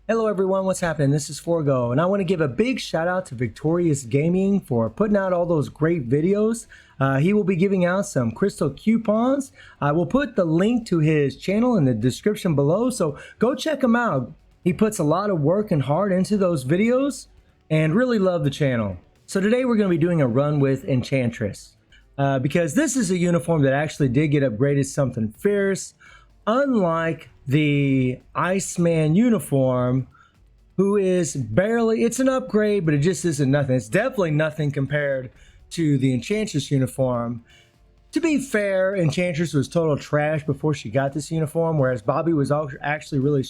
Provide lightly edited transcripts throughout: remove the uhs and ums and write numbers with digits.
Hello everyone, what's happening? This is Forgo, and I want to give a big shout out to Victorious Gaming for putting out all those great videos. He will be giving out some crystal coupons. I will put the link to his channel in the description below, so go check him out. He puts a lot of work and heart into those videos, and really love the channel. So today we're going to be doing a run with Enchantress, because this is a uniform that actually did get upgraded something fierce. Unlike the Iceman uniform, who is barely, it's an upgrade, but it just isn't nothing. It's definitely nothing compared to the Enchantress uniform. To be fair, Enchantress was total trash before she got this uniform, whereas Bobby was actually really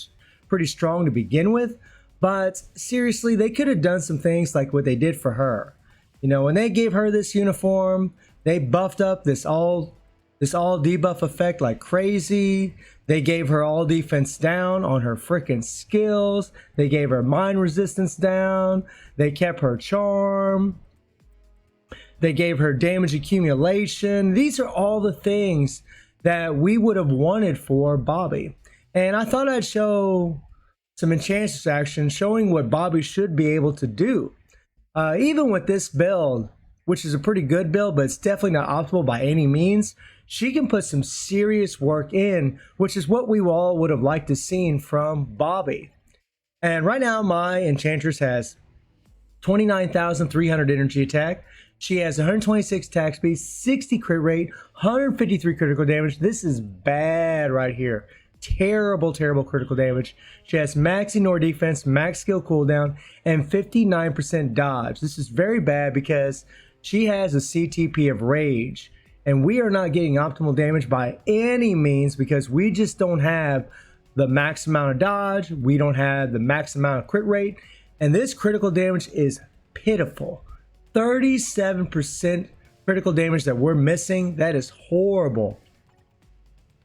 pretty strong to begin with. But seriously, they could have done some things like what they did for her. You know, when they gave her this uniform, they buffed up this all debuff effect like crazy. They gave her all defense down on her freaking skills. They gave her mind resistance down. They kept her charm. They gave her damage accumulation. These are all the things that we would have wanted for Bobby. And I thought I'd show some Enchantress action showing what Bobby should be able to do. Even with this build, which is a pretty good build, but it's definitely not optimal by any means, she can put some serious work in, which is what we all would have liked to seen from Bobby. And right now, my Enchantress has 29,300 energy attack. She has 126 attack speed, 60 crit rate, 153 critical damage. This is bad right here. Terrible, terrible critical damage. She has max ignore defense, max skill cooldown, and 59% dodge. This is very bad because she has a CTP of rage, and we are not getting optimal damage by any means because we just don't have the max amount of dodge. We don't have the max amount of crit rate, and this critical damage is pitiful. 37% critical damage that we're missing. That is horrible.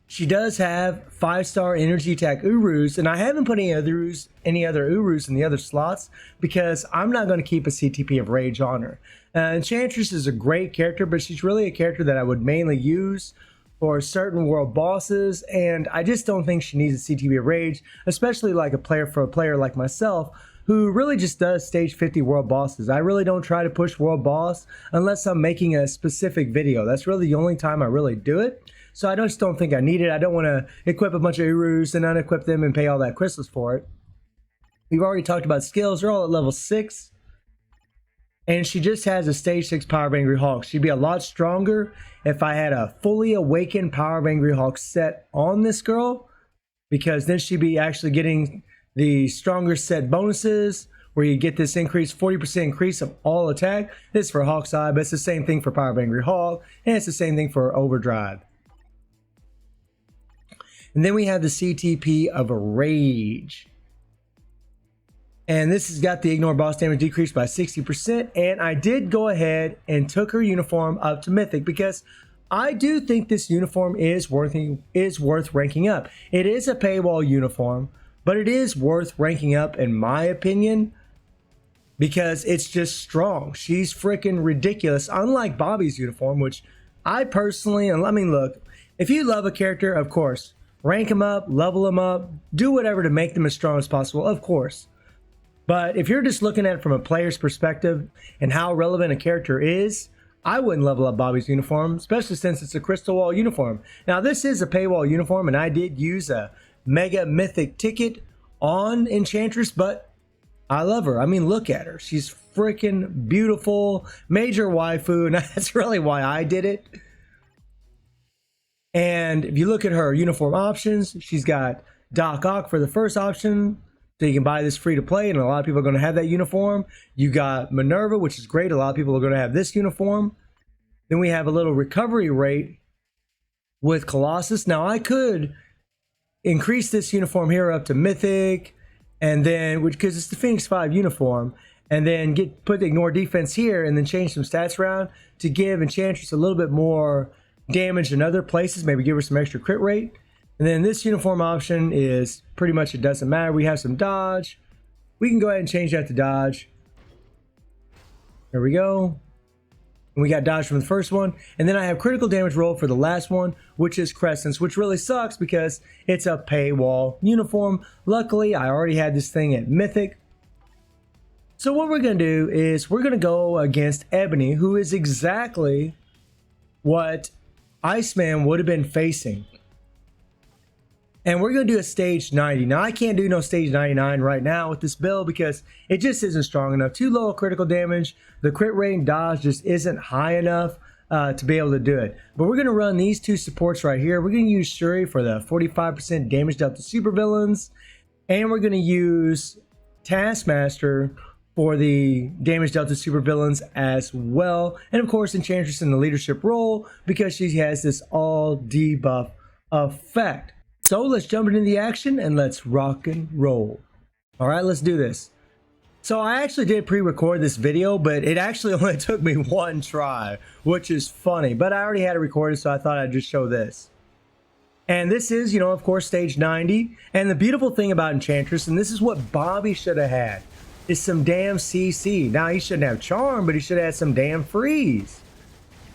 She does have 5-star energy attack Urus, and I haven't put any other Urus in the other slots because I'm not going to keep a CTP of rage on her. Enchantress is a great character, but she's really a character that I would mainly use for certain world bosses, and I just don't think she needs a CTP of rage, especially like for a player like myself who really just does stage 50 world bosses. I really don't try to push world boss unless I'm making a specific video. That's really the only time I really do it. So I just don't think I need it. I don't want to equip a bunch of Urus and unequip them and pay all that crystals for it. We've already talked about skills. They're all at level 6. And she just has a stage 6 Power of Angry Hawk. She'd be a lot stronger if I had a fully awakened Power of Angry Hawk set on this girl, because then she'd be actually getting the stronger set bonuses where you get this increase, 40% increase of all attack. This is for Hawk's Eye, but it's the same thing for Power of Angry Hawk, and it's the same thing for Overdrive. And then we have the CTP of Rage. And this has got the ignore boss damage decreased by 60%. And I did go ahead and took her uniform up to Mythic because I do think this uniform is worth ranking up. It is a paywall uniform, but it is worth ranking up in my opinion because it's just strong. She's freaking ridiculous. Unlike Bobby's uniform, which I personally, and let me look, if you love a character, of course, rank them up, level them up, do whatever to make them as strong as possible, of course. But if you're just looking at it from a player's perspective and how relevant a character is, I wouldn't level up Bobby's uniform, especially since it's a Crystal Wall uniform. Now, this is a paywall uniform, and I did use a Mega Mythic ticket on Enchantress, but I love her. I mean, look at her. She's freaking beautiful, major waifu, and that's really why I did it. And if you look at her uniform options, she's got Doc Ock for the first option, so you can buy this free to play, and a lot of people are going to have that uniform. You got Minerva, which is great. A lot of people are going to have this uniform. Then we have a little recovery rate with Colossus. Now, I could increase this uniform here up to Mythic, and then, because it's the Phoenix 5 uniform, and then put the ignore defense here, and then change some stats around to give Enchantress a little bit more damage in other places, maybe give her some extra crit rate. And then this uniform option is pretty much, it doesn't matter. We have some dodge. We can go ahead and change that to dodge. There we go. And we got dodge from the first one. And then I have critical damage roll for the last one, which is Crescent's, which really sucks because it's a paywall uniform. Luckily, I already had this thing at Mythic. So what we're going to do is we're going to go against Ebony, who is exactly what Iceman would have been facing. And we're going to do a stage 90. Now, I can't do no stage 99 right now with this build because it just isn't strong enough. Too low critical damage. The crit rate and dodge just isn't high enough to be able to do it. But we're going to run these two supports right here. We're going to use Shuri for the 45% damage dealt to supervillains. And we're going to use Taskmaster for the damage dealt to supervillains as well. And of course, Enchantress in the leadership role because she has this all debuff effect. So let's jump into the action and let's rock and roll. All right, let's do this. So I actually did pre-record this video, but it actually only took me one try, which is funny. But I already had it recorded, so I thought I'd just show this. And this is, of course, stage 90. And the beautiful thing about Enchantress, and this is what Bobby should have had, is some damn CC. Now, he shouldn't have charm, but he should have had some damn freeze.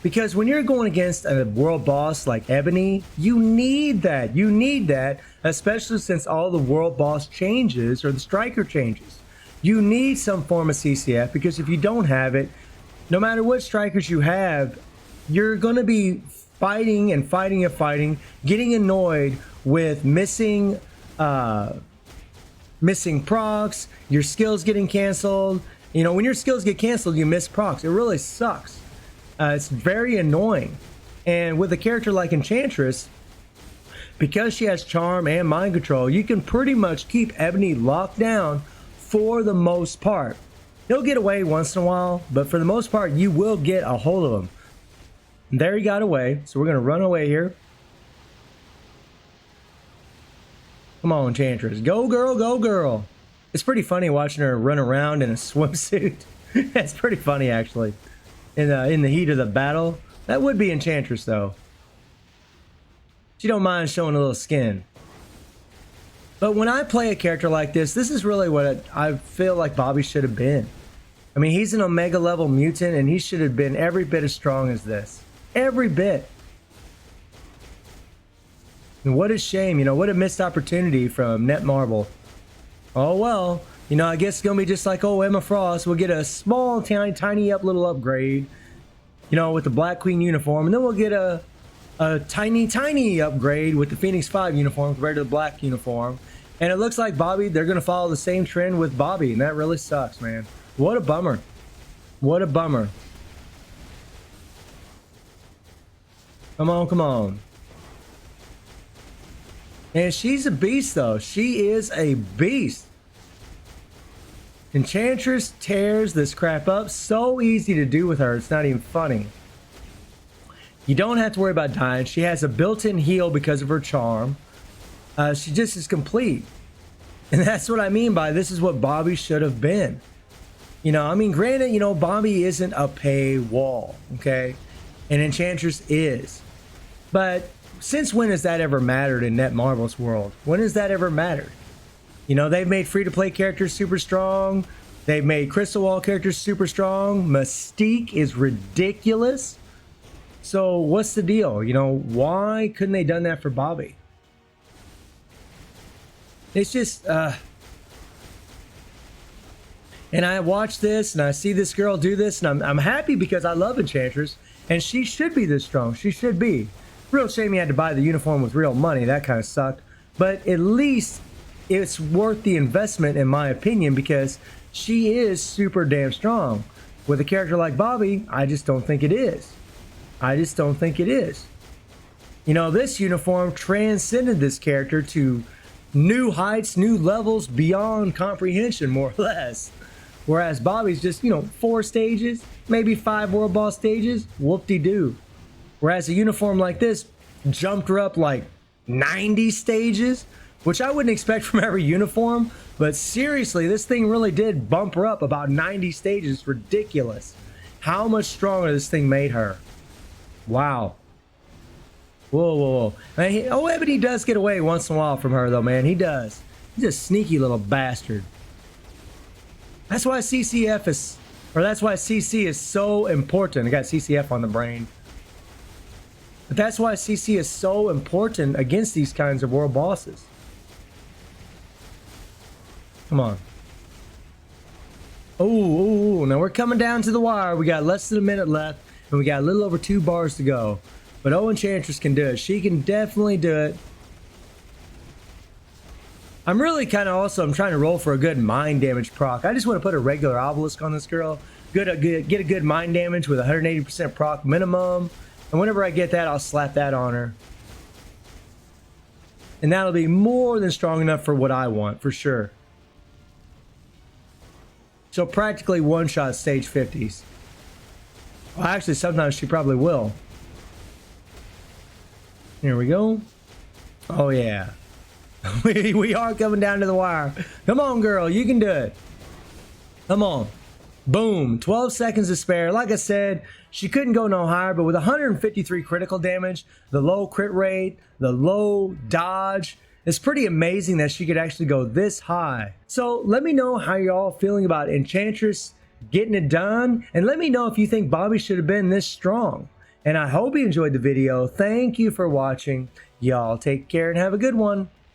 Because when you're going against a world boss like Ebony, you need that. You need that, especially since all the world boss changes or the striker changes. You need some form of CCF because if you don't have it, no matter what strikers you have, you're going to be fighting and fighting and fighting, getting annoyed with missing procs, your skills getting canceled. When your skills get canceled, you miss procs. It really sucks. It's very annoying. And with a character like Enchantress, because she has charm and mind control, you can pretty much keep Ebony locked down for the most part. He'll get away once in a while, but for the most part, you will get a hold of him. And there he got away, so we're going to run away here. Come on, Enchantress. Go, girl, go, girl. It's pretty funny watching her run around in a swimsuit. It's pretty funny, actually. In the heat of the battle. That would be Enchantress, though. She don't mind showing a little skin. But when I play a character like this is really what I feel like Bobby should have been. I mean, he's an Omega level mutant, and he should have been every bit as strong as this. Every bit. And what a shame, what a missed opportunity from Netmarble. Oh well. I guess it's going to be just like, Emma Frost. We'll get a small, tiny little upgrade, with the Black Queen uniform. And then we'll get a tiny upgrade with the Phoenix 5 uniform compared to the Black uniform. And it looks like Bobby, they're going to follow the same trend with Bobby. And that really sucks, man. What a bummer. What a bummer. Come on, come on. And she's a beast, though. She is a beast. Enchantress tears this crap up. So easy to do with her. It's not even funny. You don't have to worry about dying. She has a built-in heal because of her charm. She just is complete. And that's what I mean by this is what Bobby should have been. Granted, Bobby isn't a paywall, okay? And Enchantress is. But since when has that ever mattered in Netmarble's world? When has that ever mattered? They've made free-to-play characters super strong. They've made Crystal Wall characters super strong. Mystique is ridiculous. So what's the deal? Why couldn't they done that for Bobby? It's just, and I watch this and I see this girl do this and I'm happy because I love Enchantress and she should be this strong. She should be. Real shame you had to buy the uniform with real money. That kind of sucked. But at least it's worth the investment in my opinion because she is super damn strong. With a character like Bobby, I just don't think it is. I just don't think it is. This uniform transcended this character to new heights, new levels beyond comprehension, more or less. Whereas Bobby's just, 4 stages, maybe 5 world boss stages, whoop-de-doo. Whereas a uniform like this jumped her up like 90 stages, which I wouldn't expect from every uniform, but seriously, this thing really did bump her up about 90 stages. Ridiculous. How much stronger this thing made her. Wow. Whoa, whoa, whoa. Ebony does get away once in a while from her, though, man. He does. He's a sneaky little bastard. That's why CCF is Or that's why CC is so important. I got CCF on the brain. But that's why CC is so important against these kinds of world bosses. Come on. Oh, now we're coming down to the wire. We got less than a minute left, and we got a little over 2 bars to go. But Enchantress can do it. She can definitely do it. I'm really kind of I'm trying to roll for a good mind damage proc. I just want to put a regular obelisk on this girl. Get a good mind damage with 180% proc minimum. And whenever I get that, I'll slap that on her. And that'll be more than strong enough for what I want, for sure. So practically one-shot stage 50s. Well, actually, sometimes she probably will. Here we go. Oh, yeah. we are coming down to the wire. Come on, girl. You can do it. Come on. Boom. 12 seconds to spare. Like I said, she couldn't go no higher, but with 153 critical damage, the low crit rate, the low dodge, it's pretty amazing that she could actually go this high. So let me know how y'all feeling about Enchantress getting it done, and let me know if you think Bobby should have been this strong. And I hope you enjoyed the video. Thank you for watching. Y'all take care and have a good one.